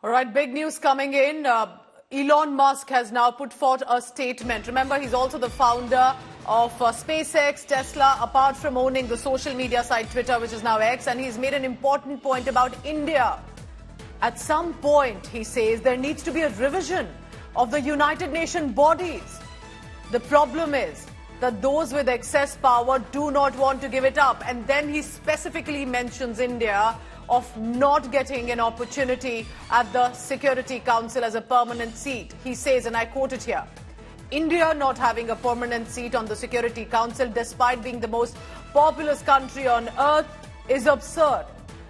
All right, big news coming in. Elon Musk has now put forth a statement. Remember, he's also the founder of SpaceX, Tesla, apart from owning the social media site Twitter, which is now X, and he's made an important point about India. At some point, he says, there needs to be a revision of the United Nations bodies. The problem is that those with excess power do not want to give it up. And then he specifically mentions India of not getting an opportunity at the Security Council as a permanent seat. He says, and I quote it here, India not having a permanent seat on the Security Council despite being the most populous country on earth is absurd.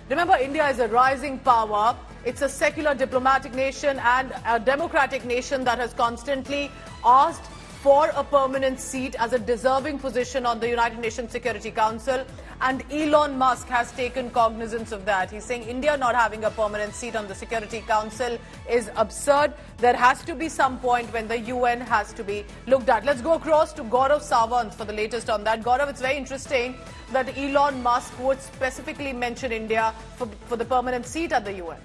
Remember, India is a rising power. It's a secular diplomatic nation and a democratic nation that has constantly asked for a permanent seat as a deserving position on the United Nations Security Council, and Elon Musk has taken cognizance of that. He's saying India not having a permanent seat on the Security Council is absurd. There has to be some point when the UN has to be looked at. Let's go across to Gaurav Sawant for the latest on that. Gaurav, it's very interesting that Elon Musk would specifically mention India for the permanent seat at the UN.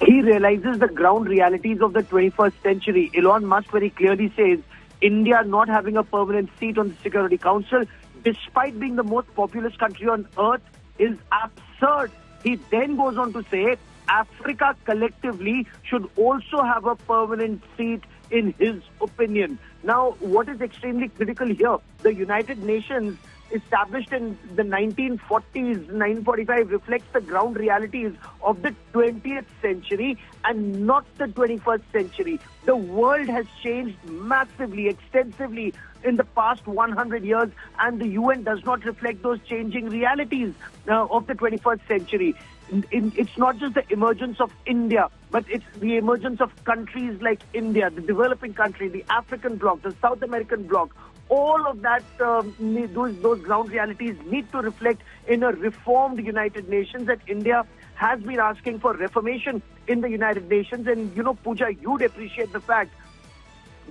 He realizes the ground realities of the 21st century. Elon Musk very clearly says India not having a permanent seat on the Security Council, despite being the most populous country on earth, is absurd. He then goes on to say Africa collectively should also have a permanent seat in his opinion. Now, what is extremely critical here, the United Nations established in the 1940s, 1945, reflects the ground realities of the 20th century and not the 21st century. The world has changed massively, extensively in the past 100 years, and the UN does not reflect those changing realities of the 21st century. It's not just the emergence of India, but it's the emergence of countries like India, the developing country, the African bloc, the South American bloc. All of that, those ground realities need to reflect in a reformed United Nations, that India has been asking for reformation in the United Nations. And, you know, Pooja, you'd appreciate the fact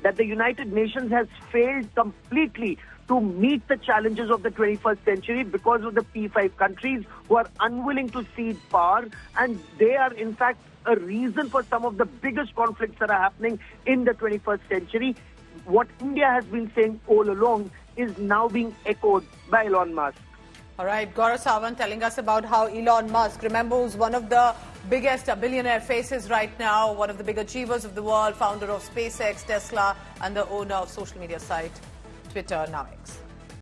that the United Nations has failed completely to meet the challenges of the 21st century because of the P5 countries who are unwilling to cede power, and they are in fact a reason for some of the biggest conflicts that are happening in the 21st century. What India has been saying all along is now being echoed by Elon Musk. All right, Gaurav Sawant telling us about how Elon Musk, remember, who's one of the biggest billionaire faces right now, one of the big achievers of the world, founder of SpaceX, Tesla, and the owner of social media site Twitter, now X.